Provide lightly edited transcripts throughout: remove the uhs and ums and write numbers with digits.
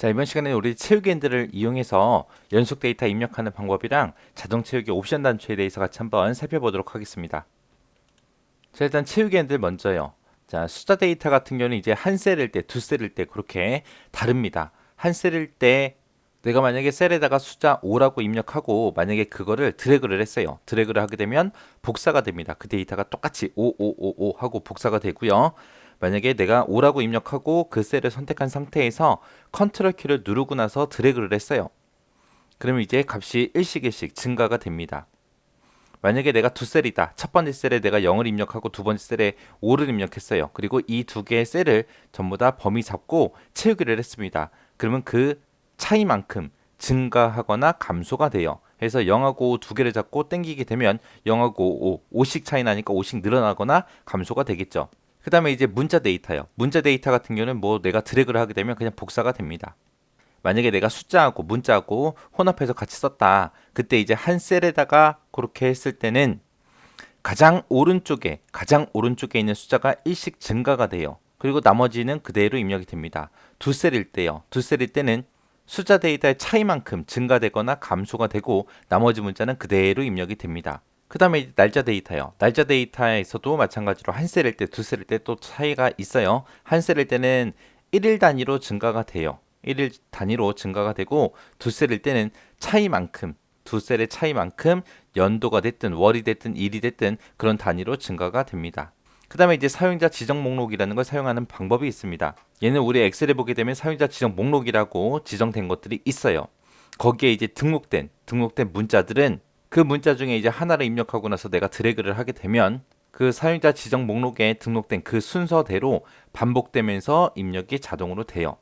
자, 이번 시간에 우리 채우기 핸들을 이용해서 연속 데이터 입력하는 방법이랑 자동 채우기 옵션 단추에 대해서 같이 한번 살펴보도록 하겠습니다. 자, 일단 채우기 핸들 먼저요. 자, 숫자 데이터 같은 경우는 이제 한 셀일 때, 두 셀일 때 그렇게 다릅니다. 한 셀일 때 내가 만약에 셀에다가 숫자 5라고 입력하고 만약에 그거를 드래그를 했어요. 드래그를 하게 되면 복사가 됩니다. 그 데이터가 똑같이 5, 5, 5, 5 하고 복사가 되고요. 만약에 내가 5라고 입력하고 그 셀을 선택한 상태에서 컨트롤 키를 누르고 나서 드래그를 했어요. 그러면 이제 값이 일씩 증가가 됩니다. 만약에 내가 두 셀이다. 첫 번째 셀에 내가 0을 입력하고 두 번째 셀에 5를 입력했어요. 그리고 이 두 개의 셀을 전부 다 범위 잡고 채우기를 했습니다. 그러면 그 차이만큼 증가하거나 감소가 돼요. 그래서 0하고 5 두 개를 잡고 땡기게 되면 0하고 5, 5씩 차이 나니까 5씩 늘어나거나 감소가 되겠죠. 그 다음에 이제 문자 데이터요. 문자 데이터 같은 경우는 뭐 내가 드래그를 하게 되면 그냥 복사가 됩니다. 만약에 내가 숫자하고 문자하고 혼합해서 같이 썼다. 그때 이제 한 셀에다가 그렇게 했을 때는 가장 오른쪽에 있는 숫자가 일씩 증가가 돼요. 그리고 나머지는 그대로 입력이 됩니다. 두 셀일 때요. 두 셀일 때는 숫자 데이터의 차이만큼 증가되거나 감소가 되고 나머지 문자는 그대로 입력이 됩니다. 그 다음에 날짜 데이터요. 날짜 데이터에서도 마찬가지로 한 셀일 때, 두 셀일 때 또 차이가 있어요. 한 셀일 때는 1일 단위로 증가가 돼요. 1일 단위로 증가가 되고 두 셀일 때는 차이만큼 두 셀의 차이만큼 연도가 됐든 월이 됐든 일이 됐든 그런 단위로 증가가 됩니다. 그 다음에 이제 사용자 지정 목록이라는 걸 사용하는 방법이 있습니다. 얘는 우리 엑셀에 보게 되면 사용자 지정 목록이라고 지정된 것들이 있어요. 거기에 이제 등록된 문자들은 그 문자 중에 이제 하나를 입력하고 나서 내가 드래그를 하게 되면 그 사용자 지정 목록에 등록된 그 순서대로 반복되면서 입력이 자동으로 돼요.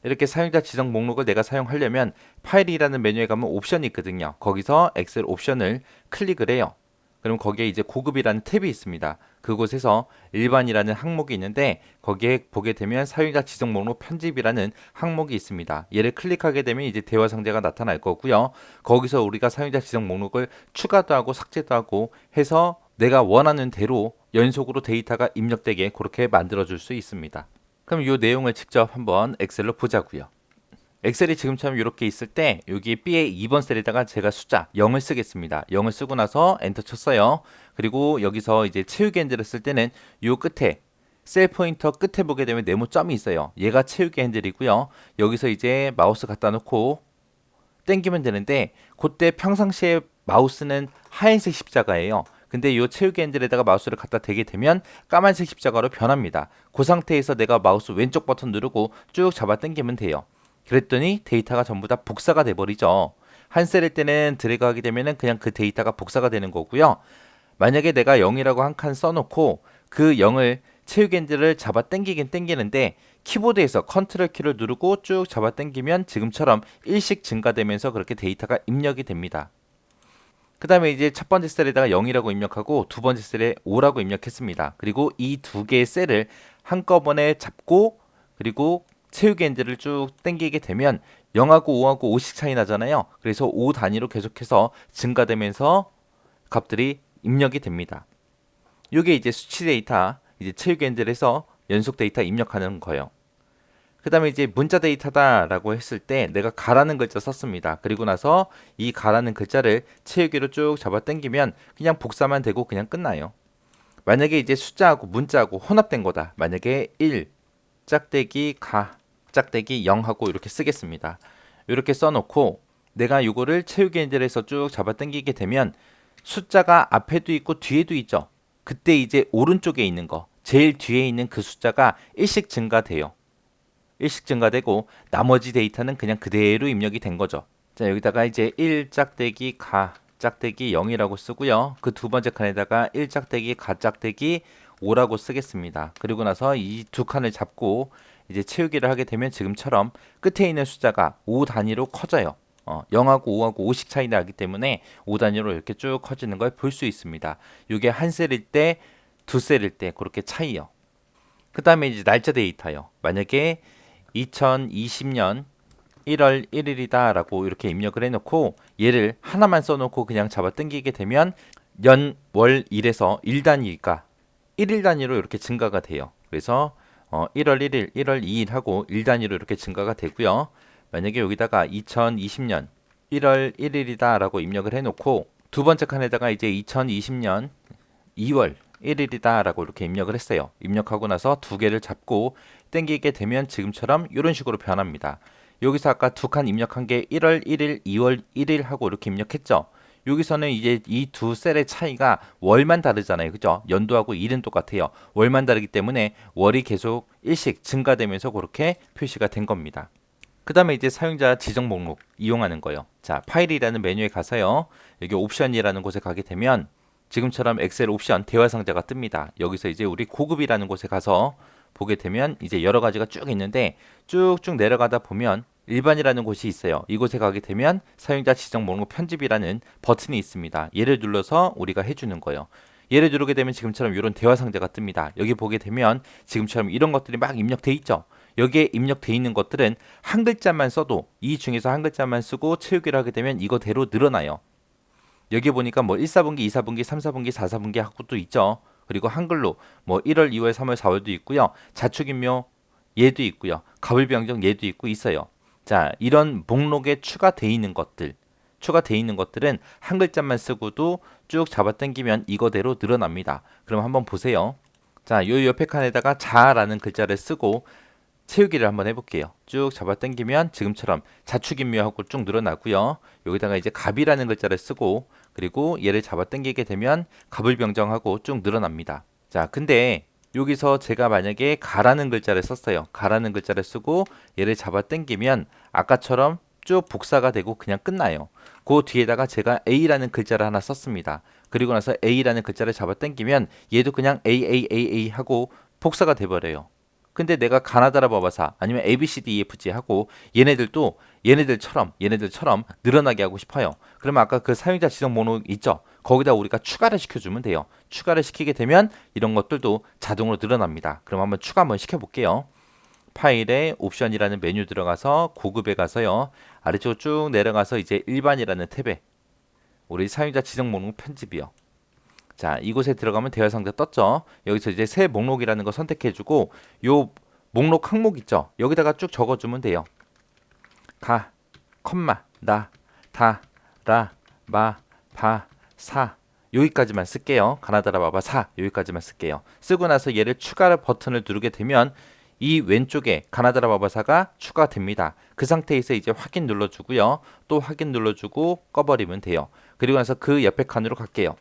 이렇게 사용자 지정 목록을 내가 사용하려면 파일이라는 메뉴에 가면 옵션이 있거든요. 거기서 엑셀 옵션을 클릭을 해요. 그럼 거기에 이제 고급이라는 탭이 있습니다. 그곳에서 일반이라는 항목이 있는데 거기에 보게 되면 사용자 지정 목록 편집이라는 항목이 있습니다. 얘를 클릭하게 되면 이제 대화 상자가 나타날 거고요. 거기서 우리가 사용자 지정 목록을 추가도 하고 삭제도 하고 해서 내가 원하는 대로 연속으로 데이터가 입력되게 그렇게 만들어 줄 수 있습니다. 그럼 이 내용을 직접 한번 엑셀로 보자고요. 엑셀이 지금처럼 이렇게 있을 때 여기 B의 2번 셀에다가 제가 숫자 0을 쓰겠습니다. 0을 쓰고 나서 엔터 쳤어요. 그리고 여기서 이제 채우기 핸들을 쓸 때는 이 끝에 셀 포인터 끝에 보게 되면 네모점이 있어요. 얘가 채우기 핸들이고요. 여기서 이제 마우스 갖다 놓고 땡기면 되는데 그때 평상시에 마우스는 하얀색 십자가예요. 근데 이 채우기 핸들에다가 마우스를 갖다 대게 되면 까만색 십자가로 변합니다. 그 상태에서 내가 마우스 왼쪽 버튼 누르고 쭉 잡아 당기면 돼요. 그랬더니 데이터가 전부 다 복사가 돼 버리죠. 한 셀일 때는 드래그 하게 되면 그냥 그 데이터가 복사가 되는 거고요. 만약에 내가 0이라고 한 칸 써놓고 그 0을 채우기 핸들을 잡아 당기긴 당기는데 키보드에서 컨트롤 키를 누르고 쭉 잡아 당기면 지금처럼 일씩 증가되면서 그렇게 데이터가 입력이 됩니다. 그 다음에 이제 첫 번째 셀에다가 0이라고 입력하고 두 번째 셀에 5라고 입력했습니다. 그리고 이 두 개의 셀을 한꺼번에 잡고 그리고 채우기 핸들을 쭉 당기게 되면 0하고 5하고 5씩 차이 나잖아요. 그래서 5 단위로 계속해서 증가되면서 값들이 입력이 됩니다. 이게 이제 수치 데이터, 이제 채우기 핸들에서 연속 데이터 입력하는 거예요. 그 다음에 이제 문자 데이터다라고 했을 때 내가 가라는 글자 썼습니다. 그리고 나서 이 가라는 글자를 채우기로 쭉 잡아 당기면 그냥 복사만 되고 그냥 끝나요. 만약에 이제 숫자하고 문자하고 혼합된 거다. 만약에 1, 짝대기 가, 짝대기 0하고 이렇게 쓰겠습니다. 이렇게 써놓고 내가 이거를 채우기 핸들에서 쭉 잡아 당기게 되면 숫자가 앞에도 있고 뒤에도 있죠. 그때 이제 오른쪽에 있는 거, 제일 뒤에 있는 그 숫자가 일씩 증가돼요. 일씩 증가되고 나머지 데이터는 그냥 그대로 입력이 된 거죠. 자, 여기다가 이제 1 짝대기 가 짝대기 0이라고 쓰고요. 그 두 번째 칸에다가 1 짝대기 가 짝대기 5라고 쓰겠습니다. 그리고 나서 이 두 칸을 잡고 이제 채우기를 하게 되면 지금처럼 끝에 있는 숫자가 5 단위로 커져요. 0하고 5하고 5씩 차이 나기 때문에 5 단위로 이렇게 쭉 커지는 걸 볼 수 있습니다. 이게 한 셀일 때, 두 셀일 때 그렇게 차이요. 그 다음에 이제 날짜 데이터요. 만약에 2020년 1월 1일이다 라고 이렇게 입력을 해놓고 얘를 하나만 써놓고 그냥 잡아 당기게 되면 연, 월, 일에서 1단위가 1일 단위로 이렇게 증가가 돼요. 그래서 1월 1일, 1월 2일 하고 1단위로 이렇게 증가가 되고요. 만약에 여기다가 2020년 1월 1일이다 라고 입력을 해놓고 두 번째 칸에다가 이제 2020년 2월 1일이다 라고 이렇게 입력을 했어요. 입력하고 나서 두 개를 잡고 땡기게 되면 지금처럼 이런 식으로 변합니다. 여기서 아까 두 칸 입력한 게 1월 1일, 2월 1일 하고 이렇게 입력했죠. 여기서는 이제 이 두 셀의 차이가 월만 다르잖아요. 그죠? 연도하고 일은 똑같아요. 월만 다르기 때문에 월이 계속 일씩 증가되면서 그렇게 표시가 된 겁니다. 그 다음에 이제 사용자 지정 목록 이용하는 거예요. 자, 파일이라는 메뉴에 가서요. 여기 옵션이라는 곳에 가게 되면 지금처럼 엑셀 옵션 대화 상자가 뜹니다. 여기서 이제 우리 고급이라는 곳에 가서 보게 되면 이제 여러 가지가 쭉 있는데 쭉쭉 내려가다 보면 일반이라는 곳이 있어요. 이곳에 가게 되면 사용자 지정 목록 편집이라는 버튼이 있습니다. 얘를 눌러서 우리가 해주는 거예요. 얘를 누르게 되면 지금처럼 이런 대화 상자가 뜹니다. 여기 보게 되면 지금처럼 이런 것들이 막 입력돼 있죠. 여기에 입력돼 있는 것들은 한 글자만 써도 이 중에서 한 글자만 쓰고 채우기를 하게 되면 이거대로 늘어나요. 여기 보니까 뭐 1사분기, 2사분기, 3사분기, 4사분기 하고 또 있죠. 그리고 한글로 뭐 1월, 2월, 3월, 4월도 있고요. 자축인묘 얘도 있고요. 가을병정 얘도 있고 있어요. 자, 이런 목록에 추가되어 있는 것들, 추가되어 있는 것들은 한 글자만 쓰고도 쭉 잡아당기면 이거대로 늘어납니다. 그럼 한번 보세요. 자, 요 옆에 칸에다가 자라는 글자를 쓰고 채우기를 한번 해볼게요. 쭉 잡아당기면 지금처럼 자축인묘하고 쭉 늘어나고요. 여기다가 이제 갑이라는 글자를 쓰고 그리고 얘를 잡아당기게 되면 갑을병정하고 쭉 늘어납니다. 자, 근데 여기서 제가 만약에 가라는 글자를 썼어요. 가라는 글자를 쓰고 얘를 잡아당기면 아까처럼 쭉 복사가 되고 그냥 끝나요. 그 뒤에다가 제가 A라는 글자를 하나 썼습니다. 그리고 나서 A라는 글자를 잡아당기면 얘도 그냥 A 하고 복사가 돼버려요. 근데 내가 가나다라 바바사 아니면 ABCDEFG 하고 얘네들처럼 늘어나게 하고 싶어요. 그러면 아까 그 사용자 지정 목록 있죠? 거기다 우리가 추가를 시켜주면 돼요. 추가를 시키게 되면 이런 것들도 자동으로 늘어납니다. 그럼 한번 추가 한번 시켜볼게요. 파일에 옵션이라는 메뉴 들어가서 고급에 가서요. 아래쪽으로 쭉 내려가서 이제 일반이라는 탭에 우리 사용자 지정 목록 편집이요. 자, 이곳에 들어가면 대화 상자 떴죠. 여기서 이제 새 목록이라는 거 선택해주고 요 목록 항목 있죠. 여기다가 쭉 적어주면 돼요. 가, 컴마, 나, 다, 라, 마, 바, 사 여기까지만 쓸게요. 가나다라 바바 사 여기까지만 쓸게요. 쓰고 나서 얘를 추가 버튼을 누르게 되면 이 왼쪽에 가나다라 바바사가 추가됩니다. 그 상태에서 이제 확인 눌러주고요. 또 확인 눌러주고 꺼버리면 돼요. 그리고 나서 그 옆에 칸으로 갈게요.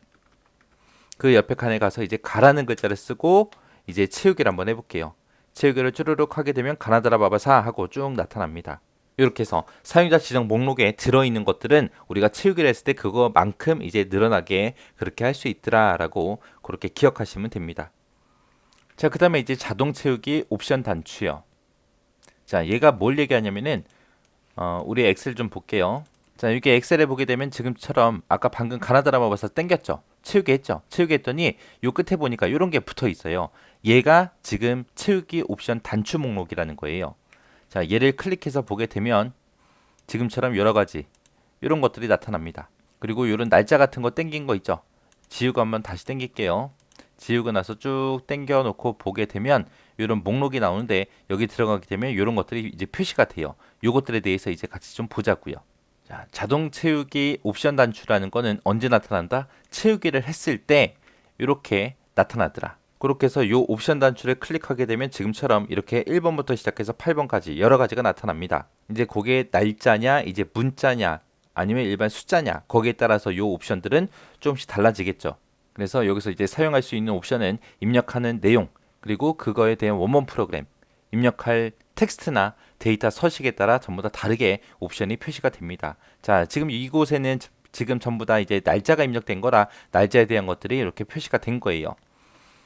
그 옆에 칸에 가서 이제 가라는 글자를 쓰고 이제 채우기를 한번 해볼게요. 채우기를 쭈르륵 하게 되면 가나다라 바바사 하고 쭉 나타납니다. 이렇게 해서 사용자 지정 목록에 들어있는 것들은 우리가 채우기를 했을 때 그거만큼 이제 늘어나게 그렇게 할 수 있더라라고 그렇게 기억하시면 됩니다. 자, 그 다음에 이제 자동 채우기 옵션 단추요. 자, 얘가 뭘 얘기하냐면은 우리 엑셀 좀 볼게요. 자, 이게 엑셀에 보게 되면 지금처럼 아까 방금 가나다라 바바사 땡겼죠. 채우기 했죠. 채우기 했더니 요 끝에 보니까 이런 게 붙어 있어요. 얘가 지금 채우기 옵션 단추 목록이라는 거예요. 자, 얘를 클릭해서 보게 되면 지금처럼 여러 가지 이런 것들이 나타납니다. 그리고 이런 날짜 같은 거 땡긴 거 있죠. 지우고 한번 다시 땡길게요. 지우고 나서 쭉 땡겨 놓고 보게 되면 이런 목록이 나오는데 여기 들어가게 되면 이런 것들이 이제 표시가 돼요. 요것들에 대해서 이제 같이 좀 보자고요. 자, 자동 채우기 옵션 단추라는 거는 언제 나타난다? 채우기를 했을 때 이렇게 나타나더라. 그렇게 해서 요 옵션 단추를 클릭하게 되면 지금처럼 이렇게 1번부터 시작해서 8번까지 여러 가지가 나타납니다. 이제 그게 날짜냐, 이제 문자냐, 아니면 일반 숫자냐, 거기에 따라서 요 옵션들은 조금씩 달라지겠죠. 그래서 여기서 이제 사용할 수 있는 옵션은 입력하는 내용, 그리고 그거에 대한 원본 프로그램, 입력할 텍스트나 데이터 서식에 따라 전부 다 다르게 옵션이 표시가 됩니다. 자, 지금 이곳에는 지금 전부 다 이제 날짜가 입력된 거라 날짜에 대한 것들이 이렇게 표시가 된 거예요.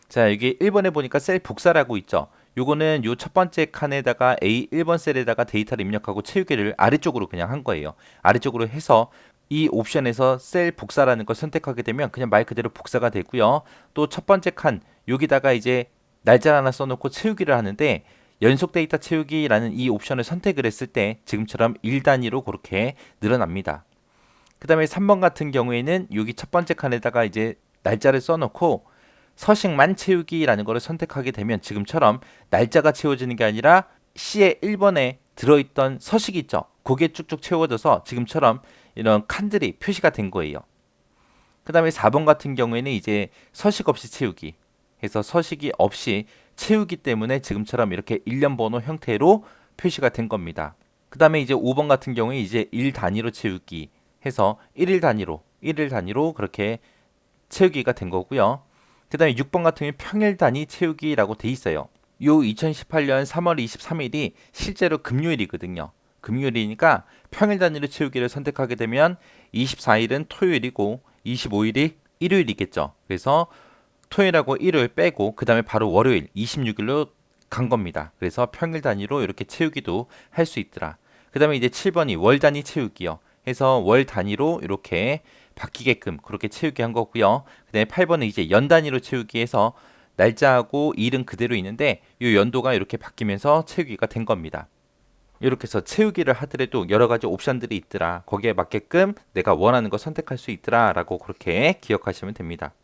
자, 여기 1번에 보니까 셀 복사라고 있죠. 요거는 요 첫 번째 칸에다가 A 1번 셀에다가 데이터를 입력하고 채우기를 아래쪽으로 그냥 한 거예요. 아래쪽으로 해서 이 옵션에서 셀 복사라는 걸 선택하게 되면 그냥 말 그대로 복사가 되고요. 또 첫 번째 칸 여기다가 이제 날짜 하나 써놓고 채우기를 하는데 연속 데이터 채우기라는 이 옵션을 선택을 했을 때 지금처럼 1단위로 그렇게 늘어납니다. 그 다음에 3번 같은 경우에는 여기 첫 번째 칸에다가 이제 날짜를 써놓고 서식만 채우기라는 거를 선택하게 되면 지금처럼 날짜가 채워지는 게 아니라 C의 1번에 들어있던 서식이 있죠. 그게 쭉쭉 채워져서 지금처럼 이런 칸들이 표시가 된 거예요. 그 다음에 4번 같은 경우에는 이제 서식 없이 채우기 해서 서식이 없이 채우기 때문에 지금처럼 이렇게 일련 번호 형태로 표시가 된 겁니다. 그 다음에 이제 5번 같은 경우에 이제 일 단위로 채우기 해서 1일 단위로 그렇게 채우기가 된 거고요. 그 다음에 6번 같은 경우에 평일 단위 채우기라고 돼 있어요. 요 2018년 3월 23일이 실제로 금요일이거든요. 금요일이니까 평일 단위로 채우기를 선택하게 되면 24일은 토요일이고 25일이 일요일이겠죠. 그래서 토요일하고 일요일 빼고 그 다음에 바로 월요일 26일로 간 겁니다. 그래서 평일 단위로 이렇게 채우기도 할 수 있더라. 그 다음에 이제 7번이 월 단위 채우기요. 해서 월 단위로 이렇게 바뀌게끔 그렇게 채우기 한 거고요. 그 다음에 8번은 이제 연 단위로 채우기 해서 날짜하고 일은 그대로 있는데 이 연도가 이렇게 바뀌면서 채우기가 된 겁니다. 이렇게 해서 채우기를 하더라도 여러 가지 옵션들이 있더라. 거기에 맞게끔 내가 원하는 거 선택할 수 있더라 라고 그렇게 기억하시면 됩니다.